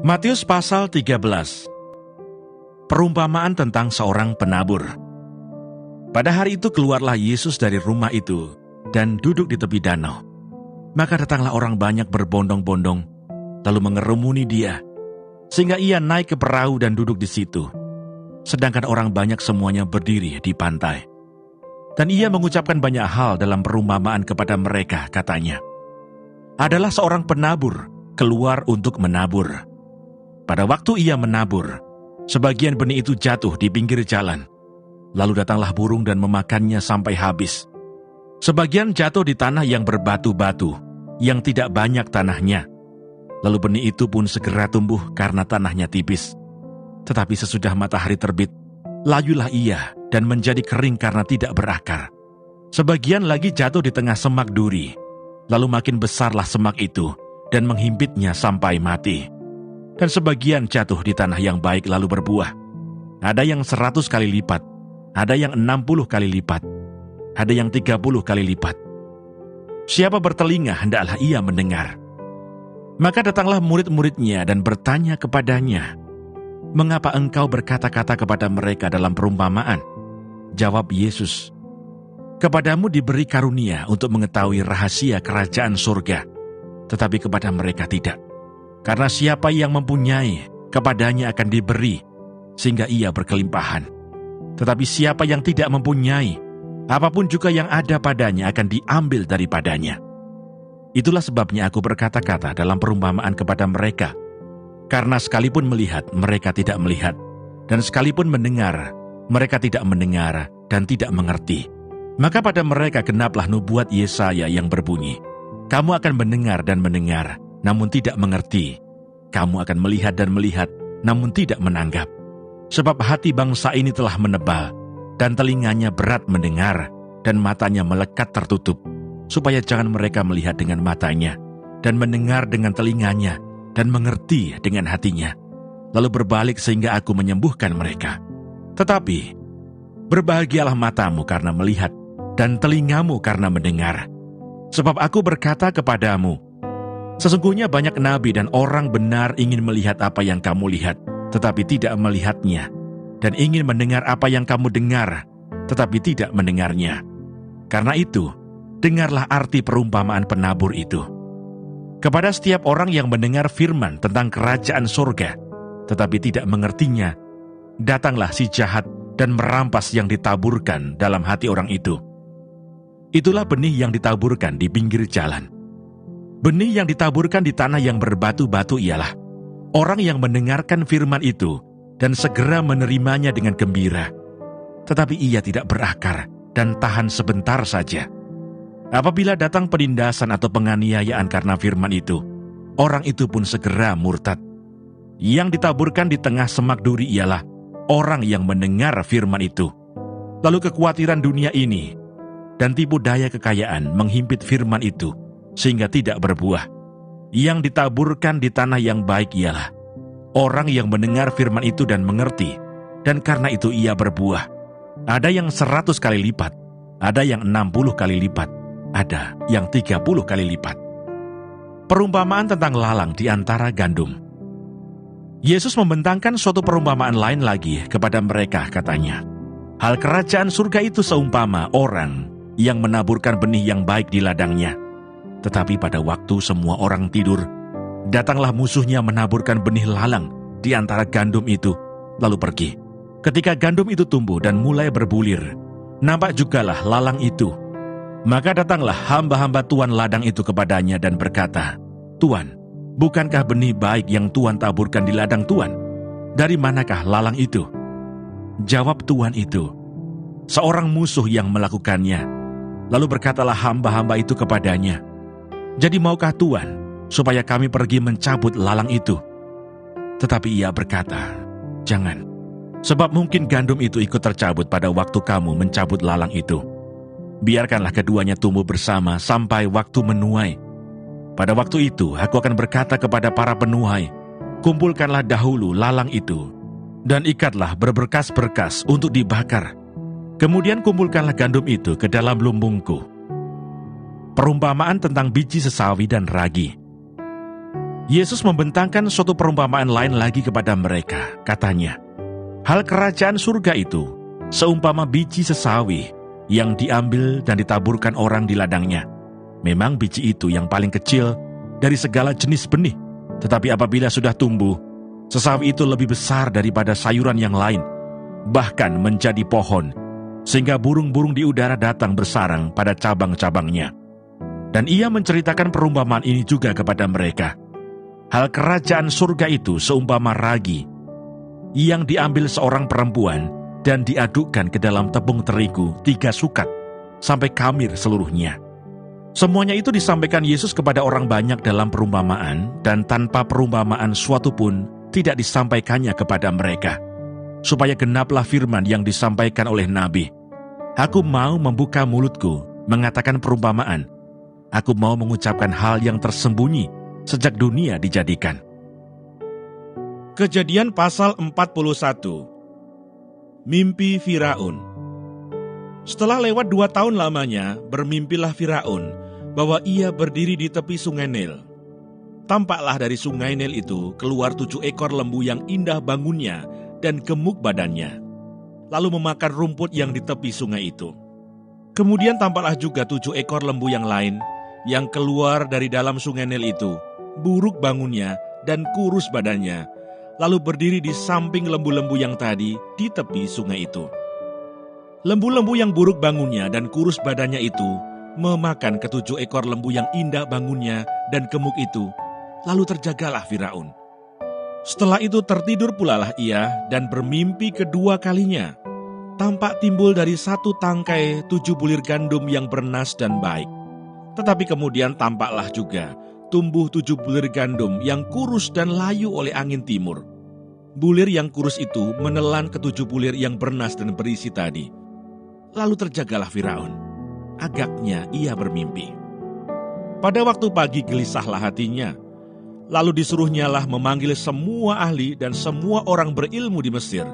Matius pasal 13. Perumpamaan tentang seorang penabur. Pada hari itu keluarlah Yesus dari rumah itu dan duduk di tepi danau. Maka datanglah orang banyak berbondong-bondong, lalu mengerumuni dia, sehingga ia naik ke perahu dan duduk di situ. Sedangkan orang banyak semuanya berdiri di pantai. Dan ia mengucapkan banyak hal dalam perumpamaan kepada mereka, katanya, adalah seorang penabur keluar untuk menabur. Pada waktu ia menabur, sebagian benih itu jatuh di pinggir jalan. Lalu datanglah burung dan memakannya sampai habis. Sebagian jatuh di tanah yang berbatu-batu, yang tidak banyak tanahnya. Lalu benih itu pun segera tumbuh karena tanahnya tipis. Tetapi sesudah matahari terbit, layulah ia dan menjadi kering karena tidak berakar. Sebagian lagi jatuh di tengah semak duri. Lalu makin besarlah semak itu dan menghimpitnya sampai mati. Dan sebagian jatuh di tanah yang baik lalu berbuah. Ada yang 100 kali lipat, ada yang 60 kali lipat, ada yang 30 kali lipat. Siapa bertelinga hendaklah ia mendengar. Maka datanglah murid-muridnya dan bertanya kepadanya, mengapa engkau berkata-kata kepada mereka dalam perumpamaan? Jawab Yesus, kepadamu diberi karunia untuk mengetahui rahasia kerajaan surga, tetapi kepada mereka tidak. Karena siapa yang mempunyai, kepadanya akan diberi, sehingga ia berkelimpahan. Tetapi siapa yang tidak mempunyai, apapun juga yang ada padanya akan diambil daripadanya. Itulah sebabnya aku berkata-kata dalam perumpamaan kepada mereka. Karena sekalipun melihat, mereka tidak melihat. Dan sekalipun mendengar, mereka tidak mendengar dan tidak mengerti. Maka pada mereka genaplah nubuat Yesaya yang berbunyi, kamu akan mendengar dan mendengar, namun tidak mengerti. Kamu akan melihat dan melihat, namun tidak menanggap. Sebab hati bangsa ini telah menebal, dan telinganya berat mendengar, dan matanya melekat tertutup, supaya jangan mereka melihat dengan matanya, dan mendengar dengan telinganya, dan mengerti dengan hatinya, lalu berbalik sehingga aku menyembuhkan mereka. Tetapi, berbahagialah matamu karena melihat, dan telingamu karena mendengar. Sebab aku berkata kepadamu, sesungguhnya banyak nabi dan orang benar ingin melihat apa yang kamu lihat, tetapi tidak melihatnya, dan ingin mendengar apa yang kamu dengar, tetapi tidak mendengarnya. Karena itu, dengarlah arti perumpamaan penabur itu. Kepada setiap orang yang mendengar firman tentang kerajaan surga, tetapi tidak mengertinya, datanglah si jahat dan merampas yang ditaburkan dalam hati orang itu. Itulah benih yang ditaburkan di pinggir jalan. Benih yang ditaburkan di tanah yang berbatu-batu ialah orang yang mendengarkan firman itu dan segera menerimanya dengan gembira. Tetapi ia tidak berakar dan tahan sebentar saja. Apabila datang penindasan atau penganiayaan karena firman itu, orang itu pun segera murtad. Yang ditaburkan di tengah semak duri ialah orang yang mendengar firman itu. Lalu kekhawatiran dunia ini dan tipu daya kekayaan menghimpit firman itu, sehingga tidak berbuah. Yang ditaburkan di tanah yang baik ialah orang yang mendengar firman itu dan mengerti, dan karena itu ia berbuah. Ada yang 100 kali lipat, ada yang 60 kali lipat, ada yang 30 kali lipat. Perumpamaan tentang lalang di antara gandum. Yesus membentangkan suatu perumpamaan lain lagi kepada mereka, katanya, hal kerajaan surga itu seumpama orang yang menaburkan benih yang baik di ladangnya. Tetapi pada waktu semua orang tidur, datanglah musuhnya menaburkan benih lalang di antara gandum itu, lalu pergi. Ketika gandum itu tumbuh dan mulai berbulir, nampak jugalah lalang itu. Maka datanglah hamba-hamba tuan ladang itu kepadanya dan berkata, Tuan, bukankah benih baik yang Tuan taburkan di ladang Tuan? Dari manakah lalang itu? Jawab tuan itu, seorang musuh yang melakukannya. Lalu berkatalah hamba-hamba itu kepadanya, jadi maukah Tuan supaya kami pergi mencabut lalang itu? Tetapi ia berkata, jangan, sebab mungkin gandum itu ikut tercabut pada waktu kamu mencabut lalang itu. Biarkanlah keduanya tumbuh bersama sampai waktu menuai. Pada waktu itu aku akan berkata kepada para penuai, kumpulkanlah dahulu lalang itu, dan ikatlah berberkas-berkas untuk dibakar. Kemudian kumpulkanlah gandum itu ke dalam lumbungku. Perumpamaan tentang biji sesawi dan ragi. Yesus membentangkan suatu perumpamaan lain lagi kepada mereka. Katanya, hal kerajaan surga itu seumpama biji sesawi yang diambil dan ditaburkan orang di ladangnya. Memang biji itu yang paling kecil dari segala jenis benih, tetapi apabila sudah tumbuh, sesawi itu lebih besar daripada sayuran yang lain, bahkan menjadi pohon, sehingga burung-burung di udara datang bersarang pada cabang-cabangnya. Dan ia menceritakan perumpamaan ini juga kepada mereka. Hal kerajaan surga itu seumpama ragi yang diambil seorang perempuan dan diadukkan ke dalam tepung terigu 3 sukat sampai khamir seluruhnya. Semuanya itu disampaikan Yesus kepada orang banyak dalam perumpamaan, dan tanpa perumpamaan suatu pun tidak disampaikannya kepada mereka, supaya genaplah firman yang disampaikan oleh Nabi. Aku mau membuka mulutku, mengatakan perumpamaan. Aku mau mengucapkan hal yang tersembunyi sejak dunia dijadikan. Kejadian pasal 41. Mimpi Firaun. Setelah lewat 2 tahun lamanya, bermimpilah Firaun bahwa ia berdiri di tepi sungai Nil. Tampaklah dari sungai Nil itu keluar 7 ekor lembu yang indah bangunnya dan gemuk badannya, lalu memakan rumput yang di tepi sungai itu. Kemudian tampaklah juga 7 ekor lembu yang lain yang keluar dari dalam sungai Nil itu, buruk bangunnya dan kurus badannya, lalu berdiri di samping lembu-lembu yang tadi di tepi sungai itu. Lembu-lembu yang buruk bangunnya dan kurus badannya itu memakan ke-7 ekor lembu yang indah bangunnya dan gemuk itu, lalu terjagalah Firaun. Setelah itu tertidur pulalah ia dan bermimpi kedua kalinya. Tampak timbul dari 1 tangkai 7 bulir gandum yang bernas dan baik. Tetapi kemudian tampaklah juga tumbuh 7 bulir gandum yang kurus dan layu oleh angin timur. Bulir yang kurus itu menelan ke-7 bulir yang bernas dan berisi tadi. Lalu terjagalah Firaun. Agaknya ia bermimpi. Pada waktu pagi gelisahlah hatinya. Lalu disuruhnyalah memanggil semua ahli dan semua orang berilmu di Mesir.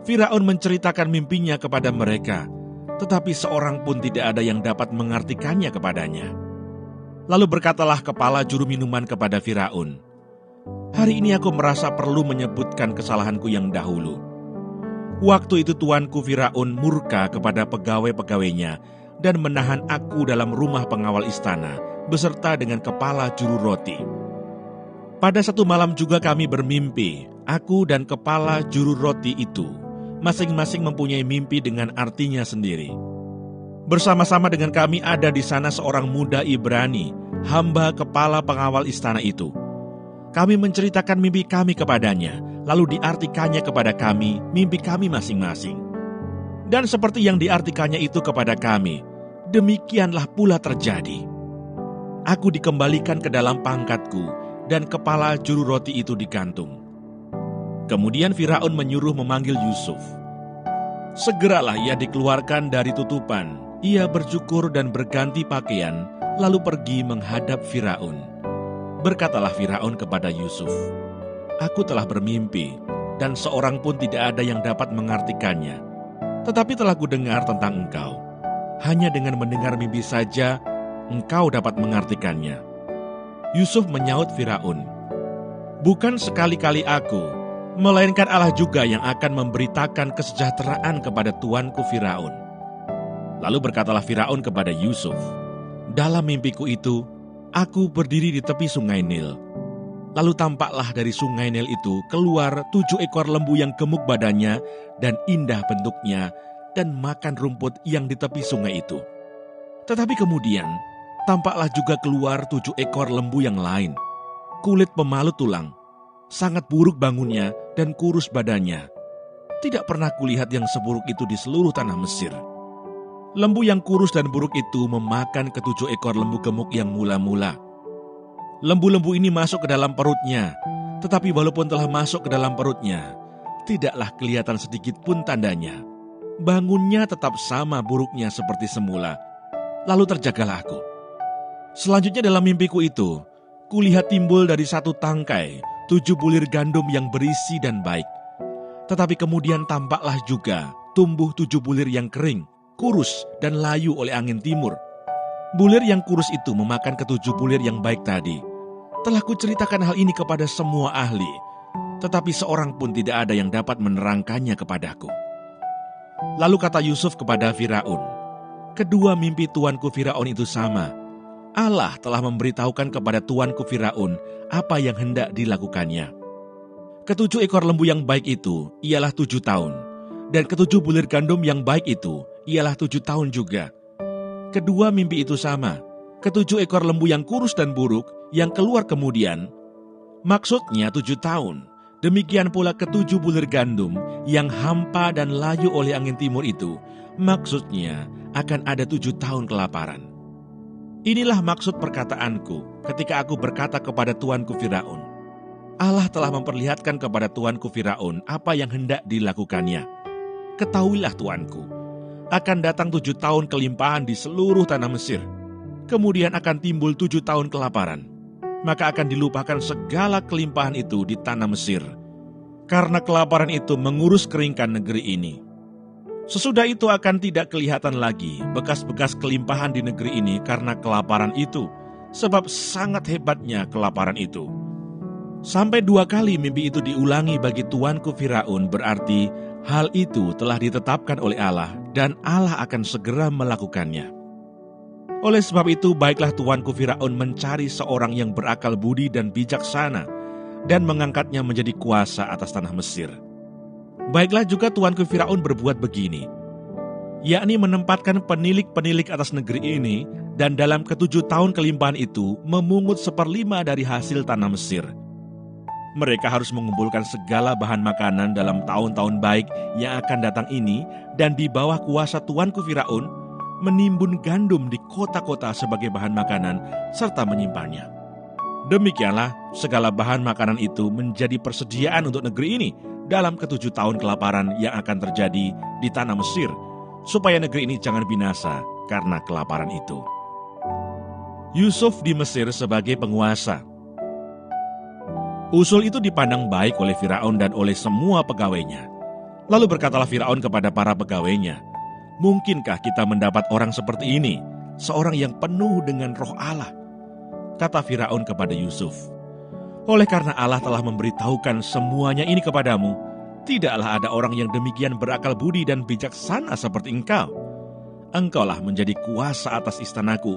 Firaun menceritakan mimpinya kepada mereka, tetapi seorang pun tidak ada yang dapat mengartikannya kepadanya. Lalu berkatalah kepala juru minuman kepada Firaun, "Hari ini aku merasa perlu menyebutkan kesalahanku yang dahulu. Waktu itu tuanku Firaun murka kepada pegawai-pegawainya dan menahan aku dalam rumah pengawal istana beserta dengan kepala juru roti. Pada satu malam juga kami bermimpi, aku dan kepala juru roti itu masing-masing mempunyai mimpi dengan artinya sendiri. Bersama-sama dengan kami ada di sana seorang muda Ibrani, hamba kepala pengawal istana itu. Kami menceritakan mimpi kami kepadanya, lalu diartikannya kepada kami mimpi kami masing-masing. Dan seperti yang diartikannya itu kepada kami, demikianlah pula terjadi. Aku dikembalikan ke dalam pangkatku, dan kepala juru roti itu digantung." Kemudian Firaun menyuruh memanggil Yusuf. Segeralah ia dikeluarkan dari tutupan. Ia bercukur dan berganti pakaian, lalu pergi menghadap Firaun. Berkatalah Firaun kepada Yusuf, "Aku telah bermimpi, dan seorang pun tidak ada yang dapat mengartikannya. Tetapi telah kudengar tentang engkau. Hanya dengan mendengar mimpi saja, engkau dapat mengartikannya." Yusuf menyaut Firaun, "Bukan sekali-kali aku, melainkan Allah juga yang akan memberitakan kesejahteraan kepada tuanku Firaun." Lalu berkatalah Firaun kepada Yusuf, "Dalam mimpiku itu, aku berdiri di tepi sungai Nil. Lalu tampaklah dari sungai Nil itu keluar 7 ekor lembu yang gemuk badannya dan indah bentuknya dan makan rumput yang di tepi sungai itu. Tetapi kemudian tampaklah juga keluar 7 ekor lembu yang lain, kulit pemalut tulang, sangat buruk bangunnya dan kurus badannya. Tidak pernah kulihat yang seburuk itu di seluruh tanah Mesir. Lembu yang kurus dan buruk itu memakan ke-7 ekor lembu gemuk yang mula-mula. Lembu-lembu ini masuk ke dalam perutnya, tetapi walaupun telah masuk ke dalam perutnya, tidaklah kelihatan sedikit pun tandanya. Bangunnya tetap sama buruknya seperti semula. Lalu terjagalah aku. Selanjutnya dalam mimpiku itu, kulihat timbul dari 1 tangkai 7 bulir gandum yang berisi dan baik. Tetapi kemudian tampaklah juga tumbuh 7 bulir yang kering, kurus dan layu oleh angin timur. Bulir yang kurus itu memakan ke-7 bulir yang baik tadi. Telah kuceritakan hal ini kepada semua ahli, tetapi seorang pun tidak ada yang dapat menerangkannya kepadaku. Lalu kata Yusuf kepada Firaun, kedua mimpi tuanku Firaun itu sama. Allah telah memberitahukan kepada tuanku Firaun apa yang hendak dilakukannya. Ketujuh ekor lembu yang baik itu ialah 7 tahun, dan ketujuh bulir gandum yang baik itu ialah 7 tahun juga. Kedua mimpi itu sama. Ketujuh ekor lembu yang kurus dan buruk yang keluar kemudian, maksudnya 7 tahun. Demikian pula ketujuh bulir gandum yang hampa dan layu oleh angin timur itu, maksudnya akan ada 7 tahun kelaparan. Inilah maksud perkataanku ketika aku berkata kepada tuanku Firaun, Allah telah memperlihatkan kepada tuanku Firaun apa yang hendak dilakukannya. Ketahuilah tuanku, akan datang 7 tahun kelimpahan di seluruh tanah Mesir. Kemudian akan timbul 7 tahun kelaparan. Maka akan dilupakan segala kelimpahan itu di tanah Mesir. Karena kelaparan itu mengurus keringkan negeri ini. Sesudah itu akan tidak kelihatan lagi bekas-bekas kelimpahan di negeri ini karena kelaparan itu. Sebab sangat hebatnya kelaparan itu. Sampai 2 kali mimpi itu diulangi bagi tuanku Firaun, berarti hal itu telah ditetapkan oleh Allah dan Allah akan segera melakukannya. Oleh sebab itu, baiklah tuanku Firaun mencari seorang yang berakal budi dan bijaksana dan mengangkatnya menjadi kuasa atas tanah Mesir. Baiklah juga tuanku Firaun berbuat begini, yakni menempatkan penilik-penilik atas negeri ini dan dalam ke-7 tahun kelimpahan itu memungut 1/5 dari hasil tanah Mesir. Mereka harus mengumpulkan segala bahan makanan dalam tahun-tahun baik yang akan datang ini dan di bawah kuasa tuanku Firaun menimbun gandum di kota-kota sebagai bahan makanan serta menyimpannya. Demikianlah segala bahan makanan itu menjadi persediaan untuk negeri ini dalam ke-7 tahun kelaparan yang akan terjadi di tanah Mesir, supaya negeri ini jangan binasa karena kelaparan itu. Yusuf di Mesir sebagai penguasa. Usul itu dipandang baik oleh Firaun dan oleh semua pegawainya. Lalu berkatalah Firaun kepada para pegawainya, mungkinkah kita mendapat orang seperti ini, seorang yang penuh dengan roh Allah? Kata Firaun kepada Yusuf, oleh karena Allah telah memberitahukan semuanya ini kepadamu, tidaklah ada orang yang demikian berakal budi dan bijaksana seperti engkau. Engkaulah menjadi kuasa atas istanaku,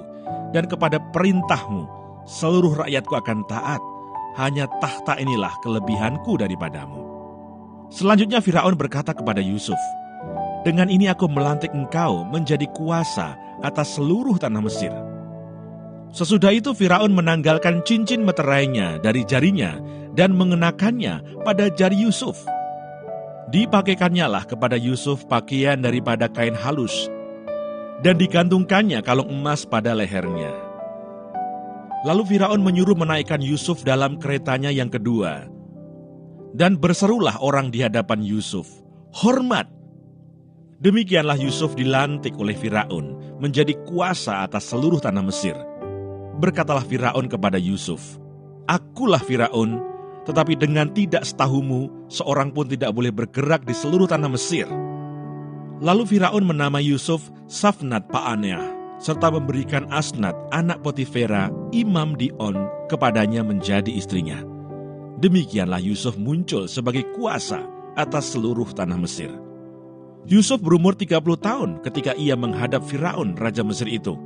dan kepada perintahmu seluruh rakyatku akan taat. Hanya tahta inilah kelebihanku daripadamu. Selanjutnya Firaun berkata kepada Yusuf, dengan ini aku melantik engkau menjadi kuasa atas seluruh tanah Mesir. Sesudah itu Firaun menanggalkan cincin meterainya dari jarinya dan mengenakannya pada jari Yusuf. Dipakaikannya lah kepada Yusuf pakaian daripada kain halus dan digantungkannya kalung emas pada lehernya. Lalu Firaun menyuruh menaikkan Yusuf dalam keretanya yang kedua. Dan berserulah orang di hadapan Yusuf, hormat! Demikianlah Yusuf dilantik oleh Firaun menjadi kuasa atas seluruh tanah Mesir. Berkatalah Firaun kepada Yusuf, akulah Firaun, tetapi dengan tidak setahumu, seorang pun tidak boleh bergerak di seluruh tanah Mesir. Lalu Firaun menamai Yusuf Safnat Paaneah, serta memberikan Asnat, anak Potifera, imam di On, kepadanya menjadi istrinya. Demikianlah Yusuf muncul sebagai kuasa atas seluruh tanah Mesir. Yusuf berumur 30 tahun ketika ia menghadap Firaun, raja Mesir itu.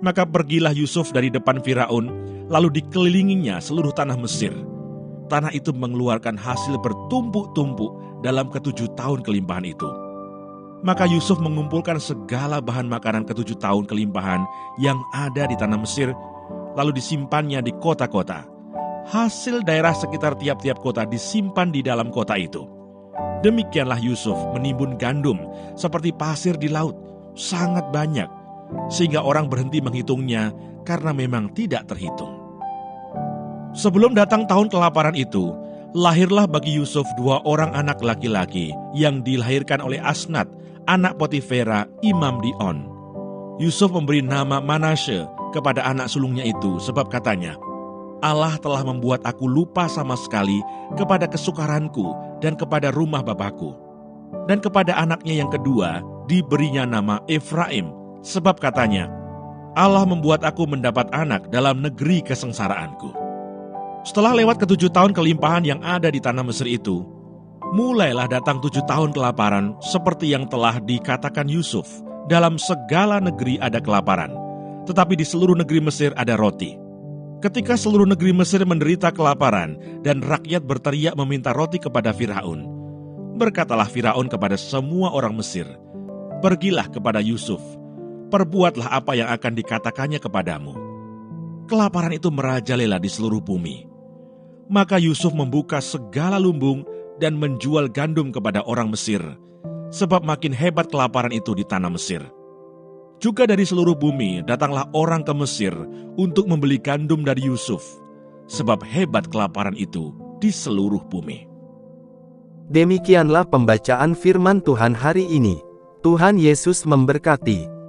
Maka pergilah Yusuf dari depan Firaun, lalu dikelilinginya seluruh tanah Mesir. Tanah itu mengeluarkan hasil bertumpuk-tumpuk dalam ke-7 tahun kelimpahan itu. Maka Yusuf mengumpulkan segala bahan makanan ke-7 tahun kelimpahan yang ada di tanah Mesir, lalu disimpannya di kota-kota. Hasil daerah sekitar tiap-tiap kota disimpan di dalam kota itu. Demikianlah Yusuf menimbun gandum seperti pasir di laut, sangat banyak, sehingga orang berhenti menghitungnya karena memang tidak terhitung. Sebelum datang tahun kelaparan itu, lahirlah bagi Yusuf 2 orang anak laki-laki yang dilahirkan oleh Asnat, anak Potifera, imam di On. Yusuf memberi nama Manasye kepada anak sulungnya itu sebab katanya, Allah telah membuat aku lupa sama sekali kepada kesukaranku dan kepada rumah bapakku. Dan kepada anaknya yang kedua diberinya nama Efraim sebab katanya, Allah membuat aku mendapat anak dalam negeri kesengsaraanku. Setelah lewat ke-7 tahun kelimpahan yang ada di tanah Mesir itu, mulailah datang 7 tahun kelaparan seperti yang telah dikatakan Yusuf. Dalam segala negeri ada kelaparan, tetapi di seluruh negeri Mesir ada roti. Ketika seluruh negeri Mesir menderita kelaparan dan rakyat berteriak meminta roti kepada Firaun, berkatalah Firaun kepada semua orang Mesir, "Pergilah kepada Yusuf, perbuatlah apa yang akan dikatakannya kepadamu." Kelaparan itu merajalela di seluruh bumi. Maka Yusuf membuka segala lumbung dan menjual gandum kepada orang Mesir, sebab makin hebat kelaparan itu di tanah Mesir. Juga dari seluruh bumi datanglah orang ke Mesir untuk membeli gandum dari Yusuf, sebab hebat kelaparan itu di seluruh bumi. Demikianlah pembacaan firman Tuhan hari ini. Tuhan Yesus memberkati.